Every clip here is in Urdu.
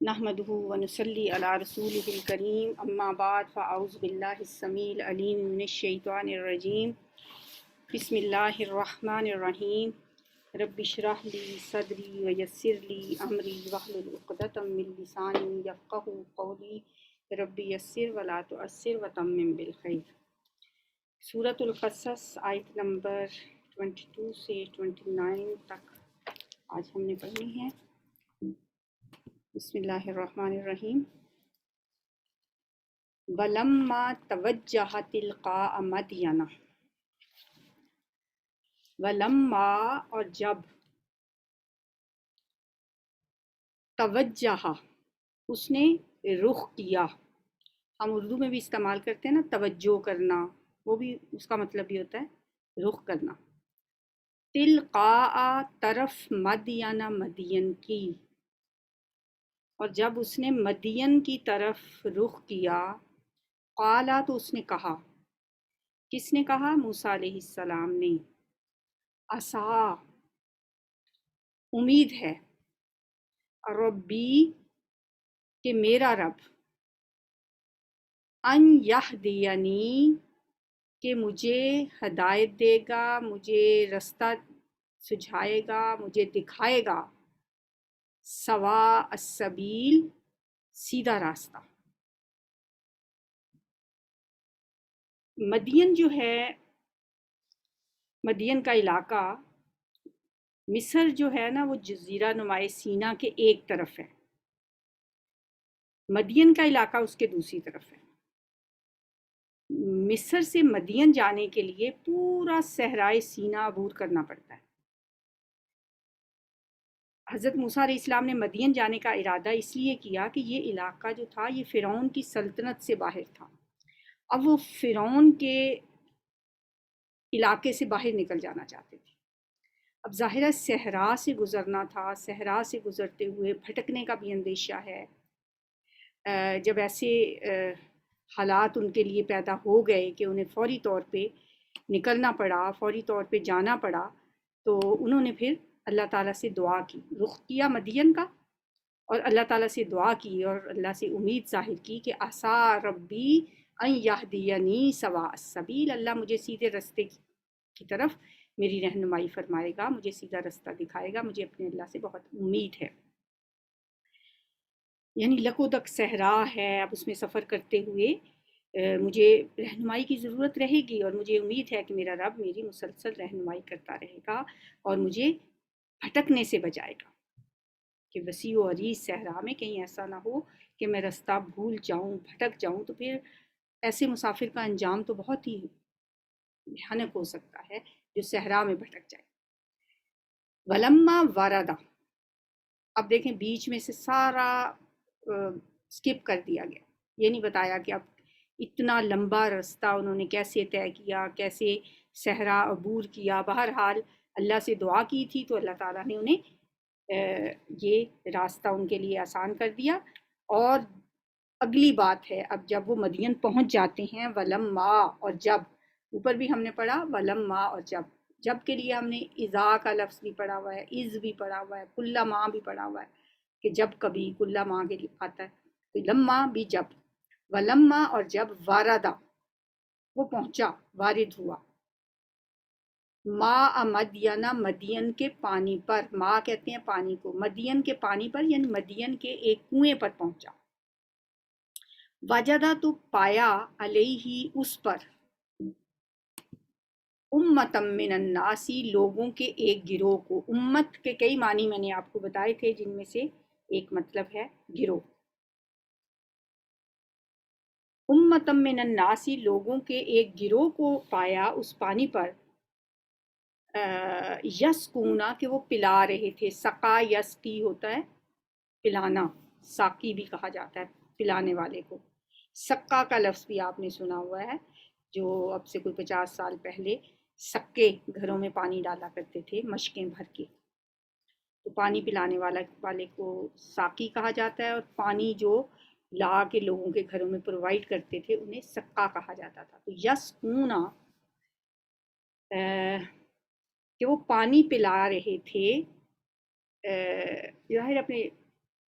نحمده ونصلي على رسوله الكريم اما بعد فاعوذ بالله السميع العليم من الشيطان الرجيم بسم الله الرحمن الرحيم رب اشرح لي صدري ويسر لي امري واحلل عقدة من لساني يفقهوا قولي رب يسر ولا تعسر وتمم بالخير۔ سورۃ القصص آیت نمبر 22 سے 29 تک آج ہم نے پڑھنی ہے۔ بسم اللہ الرحمن الرحیم۔ وَلَمَّا تَوَجَّهَ تِلْقَاءَ مَدْيَنَ، وَلَمَّا اور جب، توجہ اس نے رخ کیا، ہم اردو میں بھی استعمال کرتے ہیں نا توجہ کرنا، وہ بھی اس کا مطلب بھی ہوتا ہے رخ کرنا۔ تلقاء طرف مدین، مدین کی، اور جب اس نے مدین کی طرف رخ کیا، قالا تو اس نے کہا، کس نے کہا؟ موسیٰ علیہ السلام نے، عسیٰ امید ہے، ربی کہ میرا رب، ان یہدینی کہ مجھے ہدایت دے گا، مجھے رستہ سجھائے گا، مجھے دکھائے گا، سواء السبیل سیدھا راستہ۔ مدین جو ہے، مدین کا علاقہ، مصر جو ہے نا وہ جزیرہ نمائے سینا کے ایک طرف ہے، مدین کا علاقہ اس کے دوسری طرف ہے۔ مصر سے مدین جانے کے لیے پورا صحرائے سینا عبور کرنا پڑتا ہے۔ حضرت موسیٰ علیہ السلام نے مدین جانے کا ارادہ اس لیے کیا کہ یہ علاقہ جو تھا یہ فرعون کی سلطنت سے باہر تھا، اب وہ فرعون کے علاقے سے باہر نکل جانا چاہتے تھے۔ اب ظاہرہ صحرا سے گزرنا تھا، صحرا سے گزرتے ہوئے بھٹکنے کا بھی اندیشہ ہے۔ جب ایسے حالات ان کے لیے پیدا ہو گئے کہ انہیں فوری طور پہ نکلنا پڑا، فوری طور پہ جانا پڑا، تو انہوں نے پھر اللہ تعالیٰ سے دعا کی، رخ کیا مدین کا، اور اللہ تعالیٰ سے دعا کی اور اللہ سے امید ظاہر کی کہ عسیٰ ربی ان یہدینی سواء السبیل، اللہ مجھے سیدھے رستے کی طرف میری رہنمائی فرمائے گا، مجھے سیدھا رستہ دکھائے گا، مجھے اپنے اللہ سے بہت امید ہے۔ یعنی لکودک صحرا ہے، اب اس میں سفر کرتے ہوئے مجھے رہنمائی کی ضرورت رہے گی، اور مجھے امید ہے کہ میرا رب میری مسلسل رہنمائی کرتا رہے گا اور مجھے بھٹکنے سے بچائے گا، کہ وسیع و عریض صحرا میں کہیں ایسا نہ ہو کہ میں رستہ بھول جاؤں، بھٹک جاؤں، تو پھر ایسے مسافر کا انجام تو بہت ہی بھیانک ہو سکتا ہے جو صحرا میں بھٹک جائے۔ ولما واردا، اب دیکھیں بیچ میں سے سارا سکپ کر دیا گیا، یہ نہیں بتایا کہ اب اتنا لمبا راستہ انہوں نے کیسے طے کیا، کیسے صحرا عبور کیا۔ بہرحال اللہ سے دعا کی تھی تو اللہ تعالیٰ نے انہیں یہ راستہ ان کے لیے آسان کر دیا۔ اور اگلی بات ہے، اب جب وہ مدین پہنچ جاتے ہیں، ولما اور جب، اوپر بھی ہم نے پڑھا ولما اور جب کے لیے ہم نے اذا کا لفظ بھی پڑھا ہوا ہے، از بھی پڑھا ہوا ہے، کلا ماں بھی پڑھا ہوا ہے کہ جب کبھی کلا ماں کے لیے آتا ہے، تو لما بھی جب، ولما اور جب واردا وہ پہنچا، وارد ہوا، ماء مدین مدین کے پانی پر، ماء کہتے ہیں پانی کو، مدین کے پانی پر یعنی مدین کے ایک کنویں پر پہنچا۔ وجدہ تو پایا، علیہ اس پر، امتم من الناسی لوگوں کے ایک گروہ کو۔ امت کے کئی معنی میں نے آپ کو بتائے تھے، جن میں سے ایک مطلب ہے گروہ۔ امتم من الناسی لوگوں کے ایک گروہ کو پایا اس پانی پر، یسکونا کہ وہ پلا رہے تھے، سقا یسقی ہوتا ہے پلانا، ساقی بھی کہا جاتا ہے پلانے والے کو۔ سقا کا لفظ بھی آپ نے سنا ہوا ہے، جو اب سے کوئی 50 سال پہلے سکے گھروں میں پانی ڈالا کرتے تھے مشکیں بھر کے، تو پانی پلانے والے کو ساقی کہا جاتا ہے، اور پانی جو لا کے لوگوں کے گھروں میں پرووائڈ کرتے تھے انہیں سقا کہا جاتا تھا۔ تو یسکونا کہ وہ پانی پلا رہے تھے، ظاہر اپنے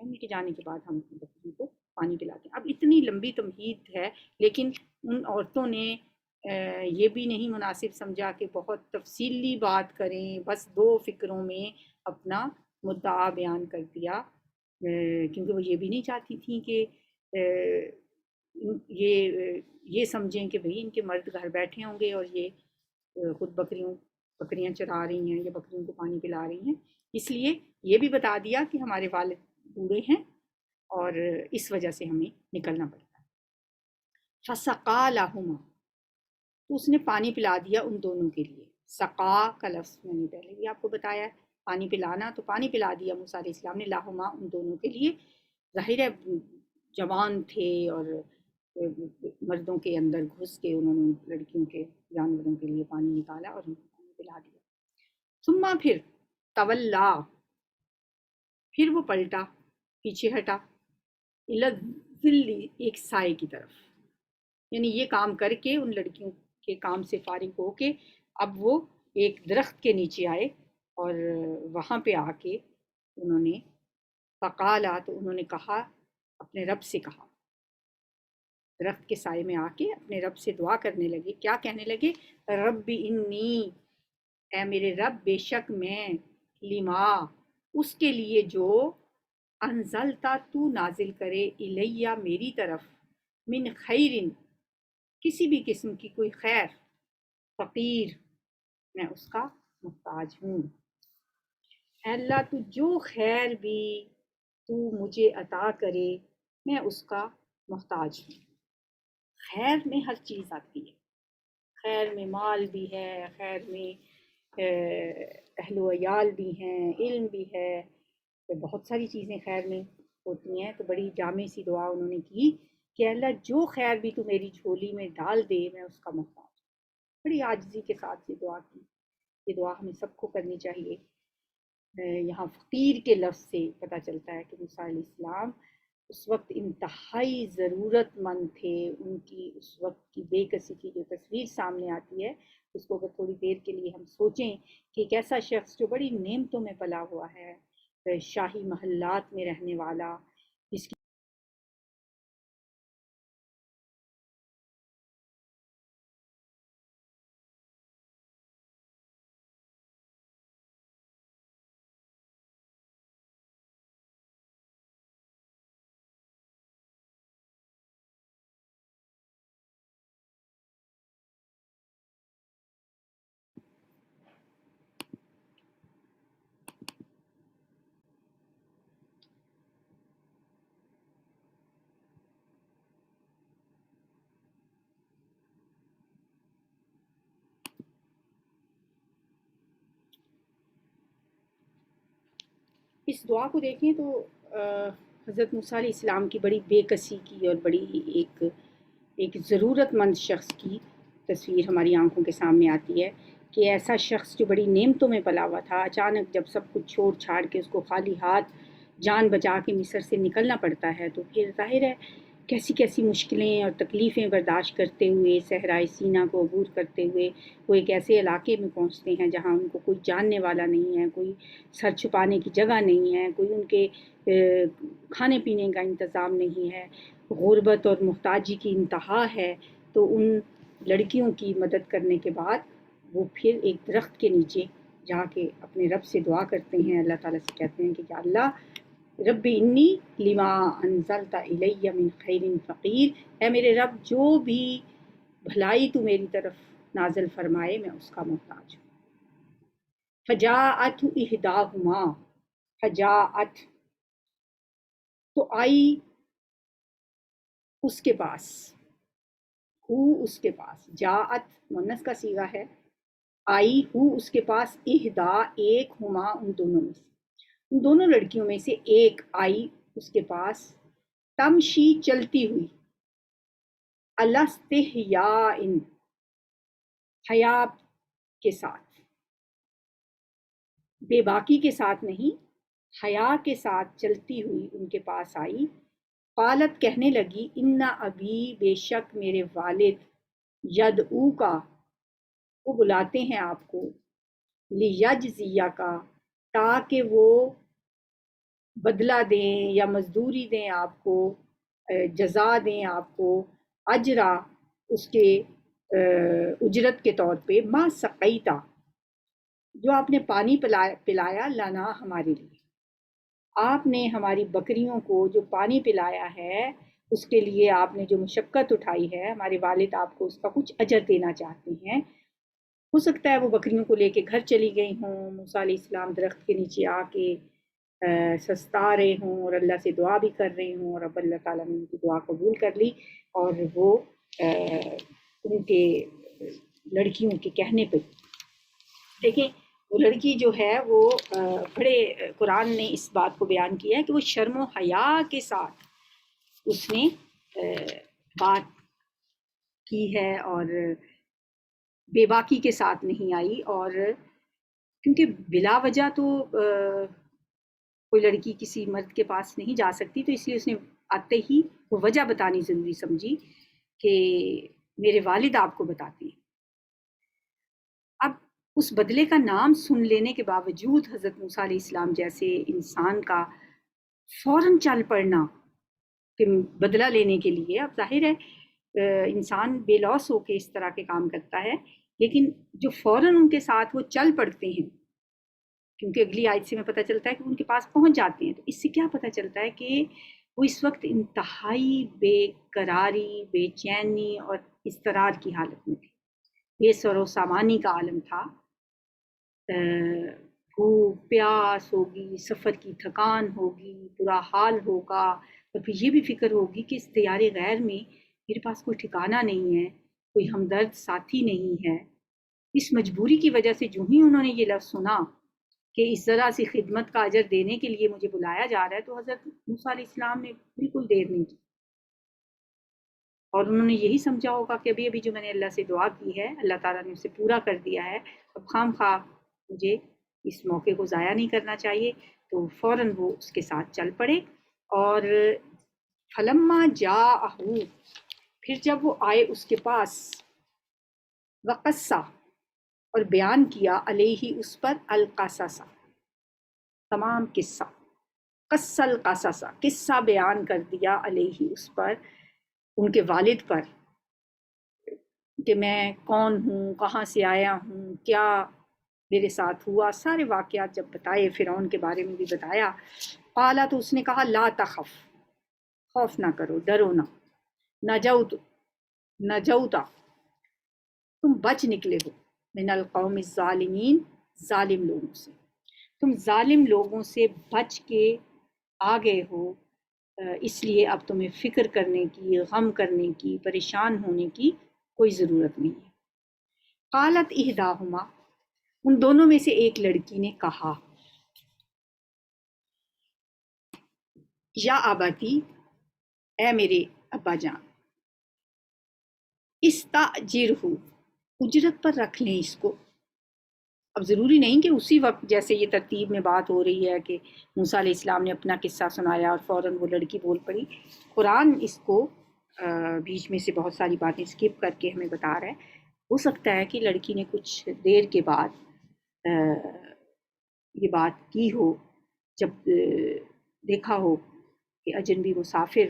ہیں, ان کے جانے کے بعد ہم اپنی بکریوں کو پانی پلاتے ہیں. اب اتنی لمبی تمہید ہے، لیکن ان عورتوں نے یہ بھی نہیں مناسب سمجھا کہ بہت تفصیلی بات کریں، بس 2 فکروں میں اپنا مدعا بیان کر دیا، کیونکہ وہ یہ بھی نہیں چاہتی تھیں کہ یہ سمجھیں کہ بھئی ان کے مرد گھر بیٹھے ہوں گے اور یہ خود بکریاں چرا رہی ہیں یا بکریوں کو پانی پلا رہی ہیں. اس لیے یہ بھی بتا دیا کہ ہمارے والد بوڑھے ہیں اور اس وجہ سے ہمیں نکلنا پڑتا ہے. فسقا لہما، تو اس نے پانی پلا دیا ان دونوں کے لیے. سقا کا لفظ میں نے پہلے بھی آپ کو بتایا ہے، پانی پلانا، تو پانی پلا دیا موسیٰ علیہ السلام نے لہما ان دونوں کے لیے. ظاہر ہے جوان تھے اور مردوں کے اندر گھس کے انہوں نے لڑکیوں کے جانوروں کے لیے پانی نکالا اور ان کو پانی پلا دیا. ثم پھر تولا، پھر وہ پلٹا، پیچھے ہٹا، الظل، ایک سائے کی طرف. یعنی یہ کام کر کے ان لڑکیوں کے کام سے فارغ ہو کے اب وہ ایک درخت کے نیچے آئے اور وہاں پہ آ کے انہوں نے فقالا، تو انہوں نے کہا، اپنے رب سے کہا، درخت کے سائے میں آ کے اپنے رب سے دعا کرنے لگے. کیا کہنے لگے؟ رب انی، اے میرے رب، بے شک میں، لما، اس کے لیے جو، انزلتا، تو نازل کرے، الیہ، میری طرف، من خیرن، کسی بھی قسم کی کوئی خیر، فقیر، میں اس کا محتاج ہوں. اے اللہ، تو جو خیر بھی تو مجھے عطا کرے میں اس کا محتاج ہوں. خیر میں ہر چیز آتی ہے، خیر میں مال بھی ہے، خیر میں اہل و عیال بھی ہیں، علم بھی ہے، بہت ساری چیزیں خیر میں ہوتی ہیں. تو بڑی جامع سی دعا انہوں نے کی کہ اللہ جو خیر بھی تو میری جھولی میں ڈال دے میں اس کا محتاج ہوں. بڑی عاجزی کے ساتھ یہ دعا کی. یہ دعا ہمیں سب کو کرنی چاہیے. یہاں فقیر کے لفظ سے پتہ چلتا ہے کہ موسیٰ علیہ السلام اس وقت انتہائی ضرورت مند تھے. ان کی اس وقت کی بے کسی کی جو تصویر سامنے آتی ہے اس کو اگر تھوڑی دیر کے لیے ہم سوچیں کہ ایک ایسا شخص جو بڑی نعمتوں میں پلا ہوا ہے، شاہی محلات میں رہنے والا، جس کی اس دعا کو دیکھیں تو حضرت موسیٰ علیہ السلام کی بڑی بے کسی کی اور بڑی ایک ضرورت مند شخص کی تصویر ہماری آنکھوں کے سامنے آتی ہے کہ ایسا شخص جو بڑی نعمتوں میں پلا ہوا تھا، اچانک جب سب کچھ چھوڑ چھاڑ کے اس کو خالی ہاتھ جان بچا کے مصر سے نکلنا پڑتا ہے، تو پھر ظاہر ہے کیسی کیسی مشکلیں اور تکلیفیں برداشت کرتے ہوئے، صحرائے سینا کو عبور کرتے ہوئے وہ ایک ایسے علاقے میں پہنچتے ہیں جہاں ان کو کوئی جاننے والا نہیں ہے، کوئی سر چھپانے کی جگہ نہیں ہے، کوئی ان کے کھانے پینے کا انتظام نہیں ہے، غربت اور محتاجی کی انتہا ہے. تو ان لڑکیوں کی مدد کرنے کے بعد وہ پھر ایک درخت کے نیچے جا کے اپنے رب سے دعا کرتے ہیں. اللہ تعالیٰ سے کہتے ہیں کہ اللہ، رب انی لما انزلت الیہ من خیر فقیر، اے میرے رب جو بھی بھلائی تو میری طرف نازل فرمائے میں اس کا محتاج ہوں. فجاءت احداہما، فجاءت، تو آئی اس کے پاس، اس کے پاس، جاءت مؤنث کا صیغہ ہے، آئی اس کے پاس، احدا، ایک، ہما، ان دونوں میں سے، ان دونوں لڑکیوں میں سے ایک آئی اس کے پاس، تمشی، چلتی ہوئی، الاستحیاء، حیا کے ساتھ، بے باکی کے ساتھ نہیں، حیا کے ساتھ چلتی ہوئی ان کے پاس آئی. قالت، کہنے لگی، ان ابی، بے شک میرے والد، یدعو کا، وہ بلاتے ہیں آپ کو، لیجزیہ کا، تاکہ وہ بدلہ دیں یا مزدوری دیں آپ کو، جزا دیں آپ کو، اجرا اس کے اجرت کے طور پہ، ما سقیتا جو آپ نے پانی پلایا لنا ہمارے لیے، آپ نے ہماری بکریوں کو جو پانی پلایا ہے اس کے لیے آپ نے جو مشقت اٹھائی ہے، ہمارے والد آپ کو اس کا کچھ اجر دینا چاہتے ہیں۔ ہو سکتا ہے وہ بکریوں کو لے کے گھر چلی گئی ہوں، موسیٰ علیہ السلام درخت کے نیچے آ کے سستا رہے ہوں اور اللہ سے دعا بھی کر رہے ہوں، اور اب اللہ تعالیٰ نے ان کی دعا قبول کر لی، اور وہ ان کے لڑکیوں کے کہنے پہ، دیکھیں وہ لڑکی جو ہے وہ بڑے قرآن نے اس بات کو بیان کیا ہے کہ وہ شرم و حیا کے ساتھ اس نے بات کی ہے اور بے باکی کے ساتھ نہیں آئی، اور کیونکہ بلا وجہ تو کوئی لڑکی کسی مرد کے پاس نہیں جا سکتی، تو اس لیے اس نے آتے ہی وہ وجہ بتانی ضروری سمجھی کہ میرے والد آپ کو بتاتے ہیں۔ اب اس بدلے کا نام سن لینے کے باوجود حضرت موسیٰ علیہ السلام جیسے انسان کا فوراً چل پڑنا کہ بدلہ لینے کے لیے، اب ظاہر ہے انسان بے لوث ہو کے اس طرح کے کام کرتا ہے، لیکن جو فوراً ان کے ساتھ وہ چل پڑتے ہیں، کیونکہ اگلی آیت سے میں پتہ چلتا ہے کہ ان کے پاس پہنچ جاتے ہیں، تو اس سے کیا پتہ چلتا ہے کہ وہ اس وقت انتہائی بے قراری، بے چینی اور اضطرار کی حالت میں تھے، بے سر و سامانی کا عالم تھا، بھوک پیاس ہوگی، سفر کی تھکان ہوگی، برا حال ہوگا، اور پھر یہ بھی فکر ہوگی کہ اس دیار غیر میں میرے پاس کوئی ٹھکانہ نہیں ہے، کوئی ہمدرد ساتھی نہیں ہے۔ اس مجبوری کی وجہ سے جو ہی انہوں نے یہ لفظ سنا کہ اس ذرا سی خدمت کا اجر دینے کے لیے مجھے بلایا جا رہا ہے، تو حضرت موسیٰ علیہ السلام نے بالکل دیر نہیں کی، اور انہوں نے یہی سمجھا ہوگا کہ ابھی ابھی جو میں نے اللہ سے دعا کی ہے اللہ تعالیٰ نے اسے پورا کر دیا ہے، اب خام خواہ مجھے اس موقع کو ضائع نہیں کرنا چاہیے، تو فوراً وہ اس کے ساتھ چل پڑے۔ اور فلما جاءہ، پھر جب وہ آئے اس کے پاس، وقصہ اور بیان کیا، علیہ اس پر، القصص تمام قصہ، قص القصص قصہ بیان کر دیا، علیہ اس پر، ان کے والد پر، کہ میں کون ہوں، کہاں سے آیا ہوں، کیا میرے ساتھ ہوا، سارے واقعات جب بتائے، فرعون کے بارے میں بھی بتایا، قالا تو اس نے کہا، لا تخف، خوف نہ کرو، ڈرو نہ، نجوت نجوتا تم بچ نکلے ہو، من القوم الظالمین ظالم لوگوں سے، تم ظالم لوگوں سے بچ کے آ گئے ہو، اس لیے اب تمہیں فکر کرنے کی، غم کرنے کی، پریشان ہونے کی کوئی ضرورت نہیں ہے۔ قالت احداہما، ان دونوں میں سے ایک لڑکی نے کہا، یا آباتی، اے میرے ابا جان، استاجرہ، اجرت پر رکھ لیں اس کو۔ اب ضروری نہیں کہ اسی وقت جیسے یہ ترتیب میں بات ہو رہی ہے کہ موسیٰ علیہ السلام نے اپنا قصہ سنایا اور فوراً وہ لڑکی بول پڑی، قرآن اس کو بیچ میں سے بہت ساری باتیں سکپ کر کے ہمیں بتا رہا ہے۔ ہو سکتا ہے کہ لڑکی نے کچھ دیر کے بعد یہ بات کی ہو، جب دیکھا ہو کہ اجنبی مسافر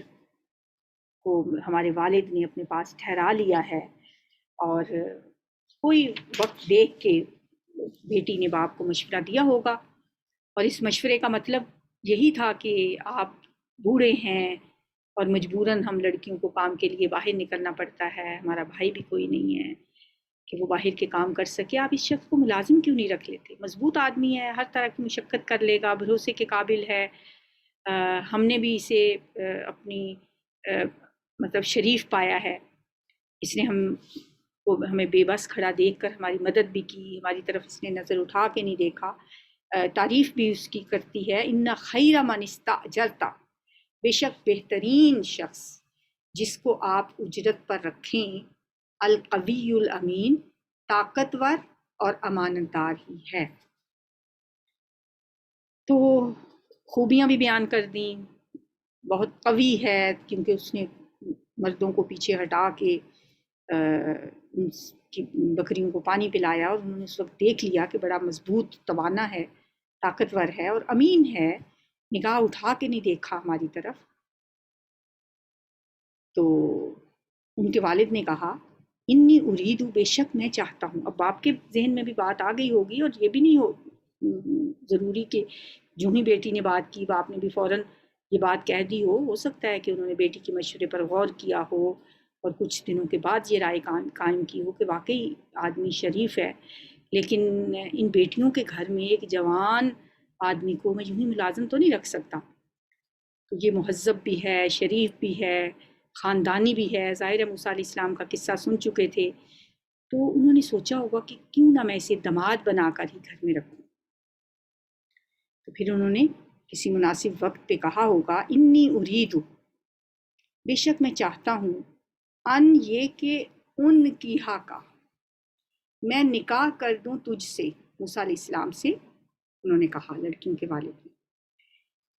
کو ہمارے والد نے اپنے پاس ٹھہرا لیا ہے، اور کوئی وقت دیکھ کے بیٹی نے باپ کو مشورہ دیا ہوگا، اور اس مشورے کا مطلب یہی تھا کہ آپ بوڑھے ہیں اور مجبوراً ہم لڑکیوں کو کام کے لیے باہر نکلنا پڑتا ہے، ہمارا بھائی بھی کوئی نہیں ہے کہ وہ باہر کے کام کر سکے، آپ اس شخص کو ملازم کیوں نہیں رکھ لیتے، مضبوط آدمی ہے، ہر طرح کی مشقت کر لے گا، بھروسے کے قابل ہے، ہم نے بھی اسے اپنی مطلب شریف پایا ہے، اس نے ہمیں بے بس کھڑا دیکھ کر ہماری مدد بھی کی، ہماری طرف اس نے نظر اٹھا کے نہیں دیکھا، تعریف بھی اس کی کرتی ہے، ان خیر من استاجرتا، بے شک بہترین شخص جس کو آپ اجرت پر رکھیں، القوی الامین، طاقتور اور امانت دار ہی ہے۔ تو خوبیاں بھی بیان کر دیں، بہت قوی ہے کیونکہ اس نے مردوں کو پیچھے ہٹا کے بکریوں کو پانی پلایا، اور انہوں نے اس وقت دیکھ لیا کہ بڑا مضبوط توانا ہے، طاقتور ہے اور امین ہے، نگاہ اٹھا کے نہیں دیکھا ہماری طرف۔ تو ان کے والد نے کہا انی اریدو، بے شک میں چاہتا ہوں۔ اب باپ کے ذہن میں بھی بات آ گئی ہوگی، اور یہ بھی نہیں ہو ضروری کہ جو ہی بیٹی نے بات کی باپ نے بھی فوراً یہ بات کہہ دی ہو سکتا ہے کہ انہوں نے بیٹی کے مشورے پر غور کیا ہو اور کچھ دنوں کے بعد یہ رائے قائم کی ہو کہ واقعی آدمی شریف ہے۔ لیکن ان بیٹیوں کے گھر میں ایک جوان آدمی کو میں یوں ہی ملازم تو نہیں رکھ سکتا، تو یہ مہذب بھی ہے، شریف بھی ہے، خاندانی بھی ہے، ظاہر ہے موسیٰ علیہ السلام کا قصہ سن چکے تھے، تو انہوں نے سوچا ہوگا کہ کیوں نہ میں اسے داماد بنا کر ہی گھر میں رکھوں۔ تو پھر انہوں نے کسی مناسب وقت پہ کہا ہوگا انی اریدو، بے شک میں چاہتا ہوں، ان یہ کہ ان کی کا میں نکاح کر دوں تجھ سے، موسیٰ علیہ السلام سے انہوں نے کہا لڑکیوں کے والد نے،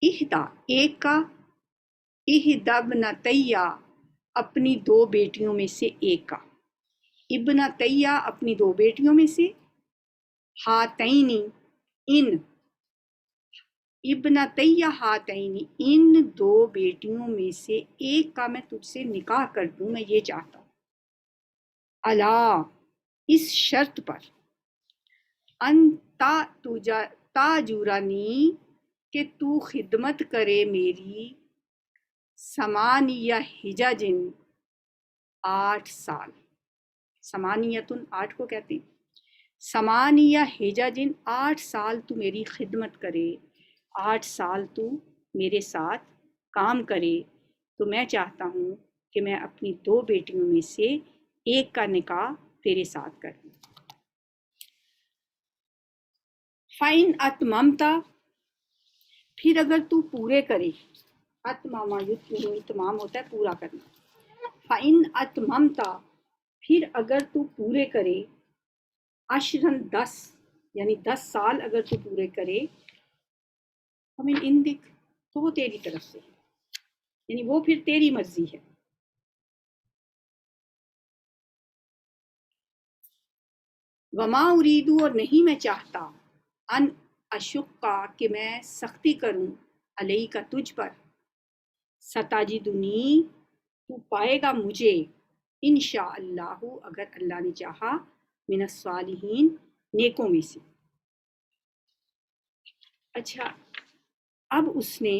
اہدا ایک کا، اہدبنتیا اپنی دو بیٹیوں میں سے ایک کا، ابنتیا اپنی دو بیٹیوں میں سے، ہاتینی ان، ابنتیا ہاتینی ان دو بیٹیوں میں سے ایک کا میں تجھ سے نکاح کر دوں، میں یہ چاہتا ہوں، الا اس شرط پر، ان تاجرنی کہ تو خدمت کرے میری، ثمانیہ حجج 8 سال، ثمانیتن 8 کو کہتے ہیں، ثمانیہ حجج 8 سال تو میری خدمت کرے، 8 سال تو میرے ساتھ کام کرے، تو میں چاہتا ہوں کہ میں اپنی 2 بیٹیوں میں سے ایک کا نکاح تیرے ساتھ کر دوں۔ فَإِنْ أَتْمَمْتَ، پھر اگر تو پورے کرے، اتمام اتمام ہوتا ہے پورا کرنا، فَإِنْ أَتْمَمْتَ پھر اگر تو پورے کرے، عشرن 10 یعنی 10 سال اگر تو پورے کرے، ہمیں اندک تو وہ تیری طرف سے ہے، یعنی وہ پھر تیری مرضی ہے۔ وما اریدو اور نہیں میں چاہتا، ان اشقا کہ میں سختی کروں، علیہ کا تجھ پر، ستاجدنی تو پائے گا مجھے، انشاءاللہ اگر اللہ نے چاہا، من الصالحین نیکوں میں سے۔ اچھا، اب اس نے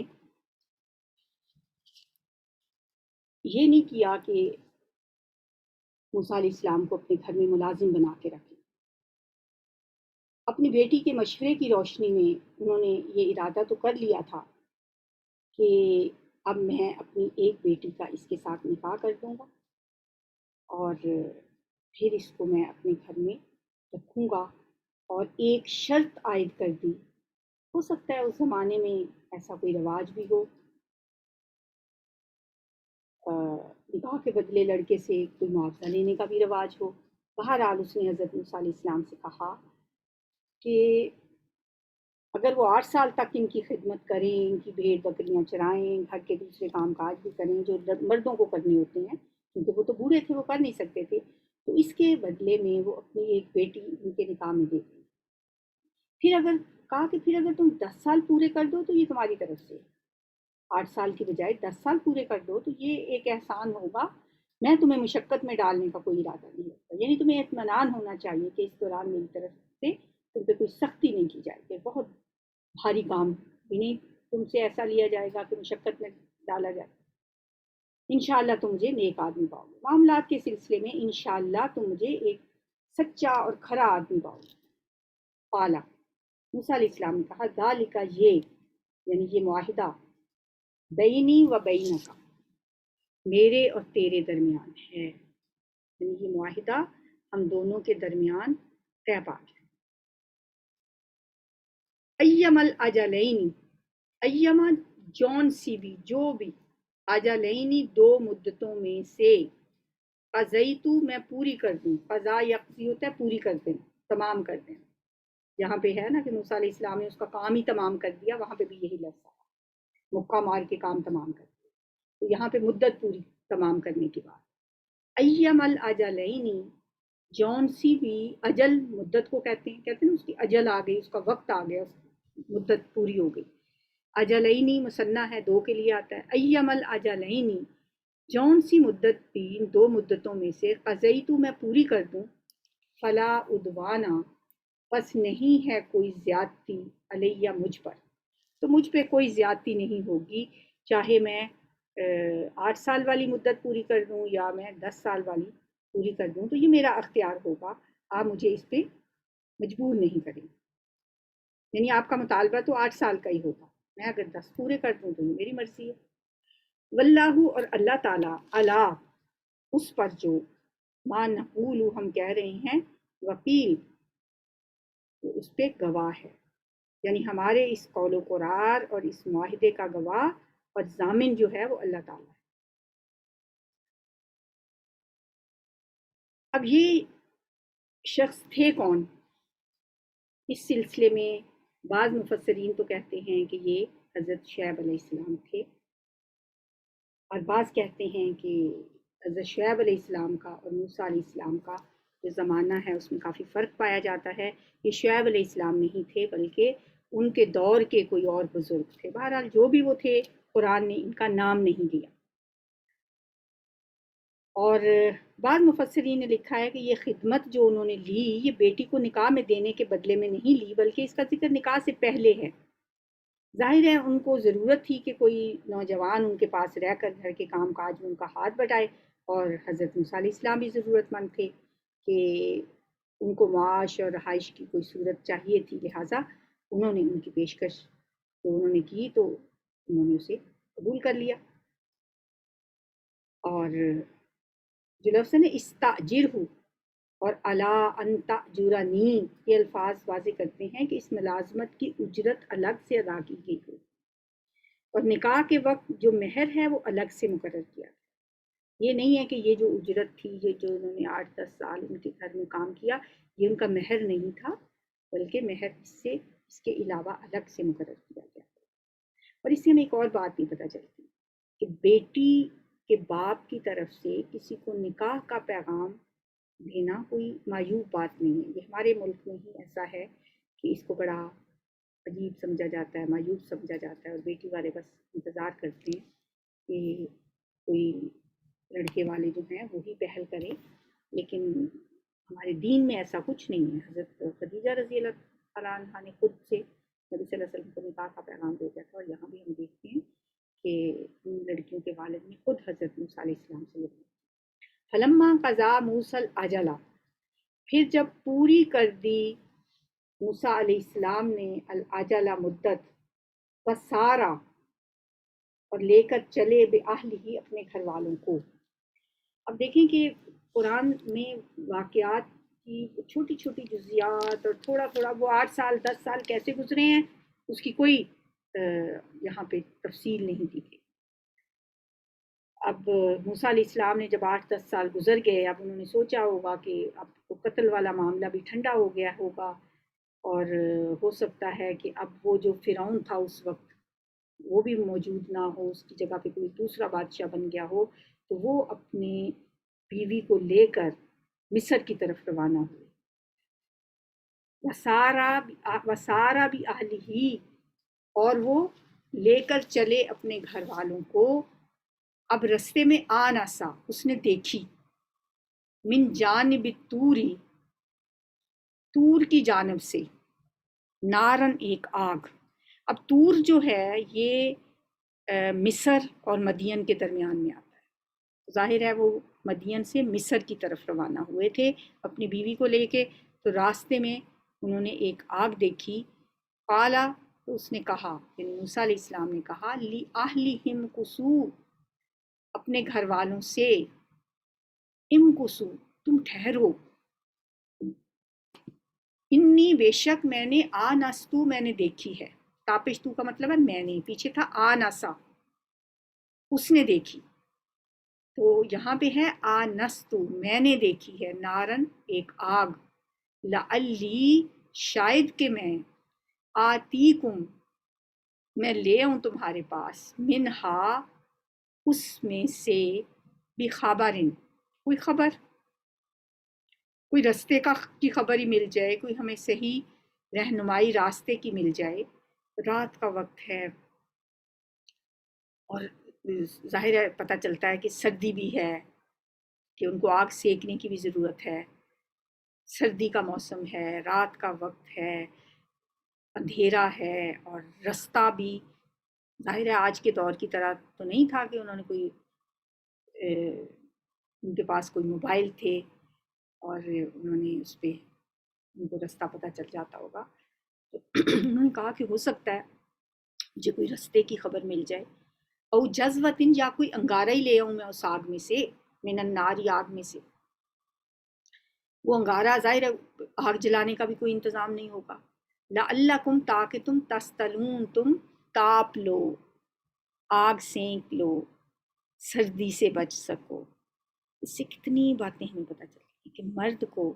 یہ نہیں کیا کہ موسیٰ علیہ السلام کو اپنے گھر میں ملازم بنا کے رکھے، اپنی بیٹی کے مشورے کی روشنی میں انہوں نے یہ ارادہ تو کر لیا تھا کہ اب میں اپنی ایک بیٹی کا اس کے ساتھ نکاح کر دوں گا اور پھر اس کو میں اپنے گھر میں رکھوں گا، اور ایک شرط عائد کر دی، ہو سکتا ہے اس زمانے میں ایسا کوئی رواج بھی ہو، نکاح کے بدلے لڑکے سے کوئی معاوضہ لینے کا بھی رواج ہو۔ بہرحال اس نے حضرت موسیٰ علیہ السلام سے کہا کہ اگر وہ 8 سال تک ان کی خدمت کریں، ان کی بھیڑ بکریاں چرائیں، گھر کے دوسرے کام کاج بھی کریں جو مردوں کو کرنے ہوتے ہیں، کیونکہ وہ تو بوڑھے تھے، وہ کر نہیں سکتے تھے، تو اس کے بدلے میں وہ اپنی ایک بیٹی ان کے نکاح میں دے دیں۔ پھر اگر کہا کہ پھر اگر تم 10 سال پورے کر دو تو یہ تمہاری طرف سے، 8 سال کی بجائے 10 سال پورے کر دو تو یہ ایک احسان ہوگا، میں تمہیں مشقت میں ڈالنے کا کوئی ارادہ نہیں رکھتا، یعنی تمہیں اطمینان ہونا چاہیے کہ اس دوران میری طرف سے تم پہ کوئی سختی نہیں کی جائے گی، بہت بھاری کام بھی نہیں تم سے ایسا لیا جائے گا کہ مشقت میں ڈالا جائے، انشاءاللہ تم مجھے نیک آدمی پاؤ گے، معاملات کے سلسلے میں انشاءاللہ تم مجھے ایک سچا اور کھرا آدمی پاؤ گے۔ قالا موسیٰ علیہ السلام نے کہا ذالک یہ، یعنی یہ معاہدہ، بینی و بینک میرے اور تیرے درمیان ہے، یعنی یہ معاہدہ ہم دونوں کے درمیان طے پا گیا۔ ایم الاجلین، ایما جون سی بھی، جو بھی، اجلینی 2 مدتوں میں سے، قضیتو میں پوری کر دوں، قضا یقضی ہوتا ہے پوری کر دیں، تمام کر دیں، یہاں پہ ہے نا کہ موسیٰ علیہ السلام نے اس کا کام ہی تمام کر دیا، وہاں پہ بھی یہی لفظ ہے، مکہ مار کے کام تمام کر دیا، تو یہاں پہ مدت پوری تمام کرنے کے بعد، ایم الاجلینی جون سی بھی، اجل مدت کو کہتے ہیں اس کی اجل آ گئی، اس کا وقت آ گیا، مدت پوری ہو گئی، اجلینی مثنیٰ ہے، دو کے لیے آتا ہے. ایم الاجلینی، جون سی مدت بھی ان دو مدتوں میں سے قضیتو میں پوری کر دوں، فلا عدوانہ پس نہیں ہے کوئی زیادتی علیہ مجھ پر، تو مجھ پہ کوئی زیادتی نہیں ہوگی، چاہے میں 8 سال والی مدت پوری کر دوں یا میں 10 سال والی پوری کر دوں، تو یہ میرا اختیار ہوگا، آپ مجھے اس پہ مجبور نہیں کریں. یعنی آپ کا مطالبہ تو 8 سال کا ہی ہوگا، میں اگر 10 پورے کر دوں تو یہ میری مرضی ہے. واللہ اور اللہ تعالیٰ علا اس پر جو ما نقول ہم کہہ رہے ہیں وکیل، وہ اس پہ گواہ ہے، یعنی ہمارے اس قول و قرار اور اس معاہدے کا گواہ اور ضامن جو ہے وہ اللہ تعالیٰ ہے. اب یہ شخص تھے کون؟ اس سلسلے میں بعض مفسرین تو کہتے ہیں کہ یہ حضرت شعیب علیہ السلام تھے، اور بعض کہتے ہیں کہ حضرت شعیب علیہ السلام کا اور موسیٰ علیہ السلام کا جو زمانہ ہے اس میں کافی فرق پایا جاتا ہے. یہ شعیب علیہ السلام نہیں تھے بلکہ ان کے دور کے کوئی اور بزرگ تھے. بہرحال جو بھی وہ تھے، قرآن نے ان کا نام نہیں دیا. اور بعض مفسرین نے لکھا ہے کہ یہ خدمت جو انہوں نے لی، یہ بیٹی کو نکاح میں دینے کے بدلے میں نہیں لی، بلکہ اس کا ذکر نکاح سے پہلے ہے. ظاہر ہے ان کو ضرورت تھی کہ کوئی نوجوان ان کے پاس رہ کر گھر کے کام کاج میں ان کا ہاتھ بٹائے، اور حضرت موسیٰ علیہ السلام بھی ضرورت مند تھے کہ ان کو معاش اور رہائش کی کوئی صورت چاہیے تھی، لہٰذا انہوں نے ان کی پیشکش تو انہوں نے کی تو انہوں نے اسے قبول کر لیا. اور جو لفظ نے استاجر ہو اور الا انت جورانی، یہ الفاظ واضح کرتے ہیں کہ اس ملازمت کی اجرت الگ سے ادا کی گئی ہو، اور نکاح کے وقت جو مہر ہے وہ الگ سے مقرر کیا. یہ نہیں ہے کہ یہ جو اجرت تھی، یہ جو انہوں نے 8-10 سال ان کے گھر میں کام کیا، یہ ان کا مہر نہیں تھا، بلکہ مہر اس کے علاوہ الگ سے مقرر کیا گیا. اور اس سے ہمیں ایک اور بات بھی پتہ چلتی کہ بیٹی کے باپ کی طرف سے کسی کو نکاح کا پیغام دینا کوئی معیوب بات نہیں ہے. یہ ہمارے ملک میں ہی ایسا ہے کہ اس کو بڑا عجیب سمجھا جاتا ہے، معیوب سمجھا جاتا ہے، اور بیٹی والے بس انتظار کرتے ہیں کہ کوئی لڑکے والے جو ہیں وہی پہل کریں. لیکن ہمارے دین میں ایسا کچھ نہیں ہے. حضرت خدیجہ رضی اللہ تعالیٰ عنہ نے خود سے نبی صلی اللہ علیہ وسلم کو نکاح کا پیغام بھیجا تھا، اور یہاں بھی ہم دیکھتے ہیں کہ ان لڑکیوں کے والد نے خود حضرت موسیٰ علیہ السلام سے یہ فلما قضا موسیٰ الاجلہ، پھر جب پوری کر دی موسیٰ علیہ السلام نے الاجلہ مدت، وسارا اور لے کر چلے بأہلہ اپنے گھر والوں کو. اب دیکھیں کہ قرآن میں واقعات کی چھوٹی چھوٹی جزیات اور تھوڑا تھوڑا وہ 8 سال 10 سال کیسے گزرے ہیں اس کی کوئی یہاں پہ تفصیل نہیں دی گئی. اب موسیٰ علیہ السلام نے جب 8-10 سال گزر گئے، اب انہوں نے سوچا ہوگا کہ اب قتل والا معاملہ بھی ٹھنڈا ہو گیا ہوگا، اور ہو سکتا ہے کہ اب وہ جو فرعون تھا اس وقت وہ بھی موجود نہ ہو، اس کی جگہ پہ کوئی دوسرا بادشاہ بن گیا ہو، تو وہ اپنی بیوی کو لے کر مصر کی طرف روانہ ہوئے. وسارا بھی اہلہ، اور وہ لے کر چلے اپنے گھر والوں کو. اب رستے میں آناسا، اس نے دیکھی، من جانب توری، تور کی جانب سے، نارن ایک آگ. اب تور جو ہے یہ مصر اور مدین کے درمیان میں آتا ہے. ظاہر ہے وہ مدین سے مصر کی طرف روانہ ہوئے تھے اپنی بیوی کو لے کے، تو راستے میں انہوں نے ایک آگ دیکھی. قالا، تو اس نے کہا، یعنی موسیٰ علیہ السلام نے کہا، لی اہلہم قصو، اپنے گھر والوں سے، ام قصو، تم ٹھہرو، انی بے شک میں نے آنستو، میں نے دیکھی ہے. تاپشتو کا مطلب ہے میں نے، پیچھے تھا آنسا، اس نے دیکھی، تو یہاں پہ ہے آنستو، میں نے دیکھی ہے، نارن ایک آگ، لعلی شاید کہ میں، آتیکم میں لے آؤں تمہارے پاس، منہا اس میں سے، بخبرن کوئی خبر، کوئی راستے کی خبر ہی مل جائے، کوئی ہمیں صحیح رہنمائی راستے کی مل جائے. رات کا وقت ہے، اور ظاہر ہے پتہ چلتا ہے کہ سردی بھی ہے، کہ ان کو آگ سیکنے کی بھی ضرورت ہے، سردی کا موسم ہے، رات کا وقت ہے، اندھیرا ہے، اور رستہ بھی ظاہر ہے آج کے دور کی طرح تو نہیں تھا کہ انہوں نے کوئی ان کے پاس کوئی موبائل تھے اور انہوں نے اس پہ ان کو رستہ پتہ چل جاتا ہوگا. تو انہوں نے کہا کہ ہو سکتا ہے مجھے کوئی رستے کی خبر مل جائے، او جذوتن، یا کوئی انگارہ ہی لے آؤں میں اس آگ میں سے، من النار، آگ میں سے. وہ انگارہ ظاہر ہے آگ جلانے کا بھی کوئی انتظام نہیں ہوگا. لعلکم، تاکہ تم تستلون، تم تاپ لو، آگ سینک لو، سردی سے بچ سکو. اس سے کتنی باتیں ہمیں پتہ چلتی ہیں کہ مرد کو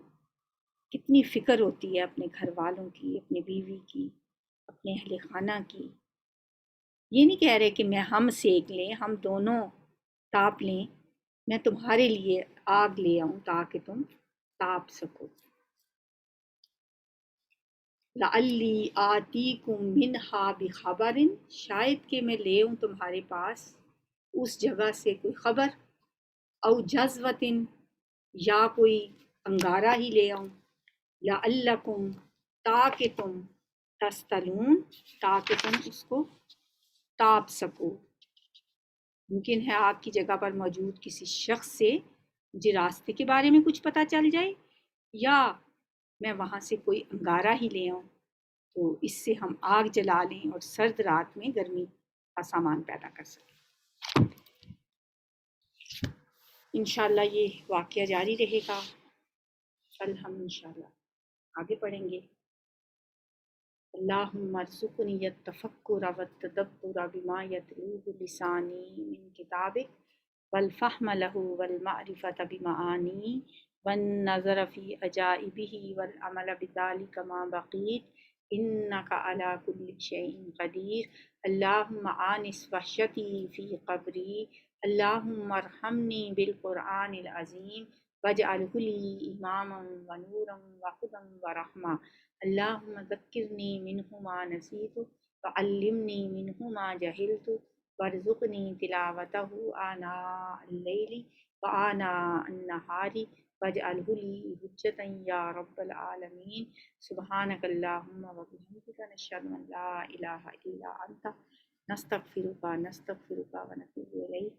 کتنی فکر ہوتی ہے اپنے گھر والوں کی، اپنے بیوی کی، اپنے اہل خانہ کی. یہ نہیں کہہ رہے کہ ہم سیک لیں، ہم دونوں تاپ لیں، میں تمہارے لیے آگ لے آؤں تاکہ تم تاپ سکو. لعلی آتیکم منہا بخبر، شاید کہ میں لے آؤں تمہارے پاس اس جگہ سے کوئی خبر، او جذوتن، یا کوئی انگارہ ہی لے آؤں، لعلکم، تاکہ تم تستلون، تاکہ تم اس کو تاپ سکو. ممکن ہے آپ کی جگہ پر موجود کسی شخص سے مجھے راستے کے بارے میں کچھ پتہ چل جائے، یا میں وہاں سے کوئی انگارہ ہی لے آؤں تو اس سے ہم آگ جلا لیں اور سرد رات میں گرمی کا سامان پیدا کر سکیں. انشاءاللہ یہ واقعہ جاری رہے گا، کل ہم انشاءاللہ آگے پڑھیں گے. اللہم ارزقنی التفکر والتدبر بما یتلوہ لسانی من کتابک، والفہم لہ والمعرفۃ بمعانی، والنظر فی عجائبہ والعمل بذلک ما بقیت، انک علی کل شیء قدیر. اللہم آنس وحشتی فی قبری، اللہم ارحمنی بالقرآن العظیم، واجعلہ لی اماما ونورا وہدی ورحمہ. اللہم ذکرنی منہ ما نسیت، وعلمنی منہ ما جہلت، وارزقنی تلاوتہ آناء اللیل وآناء النہار، واجعلہ لی حجۃ یا رب العالمین. سبحانک اللہم وبحمدک، نشہد ان لا الہ الا انت، نستغفرک ونتوب الیک.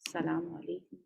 السلام علیکم.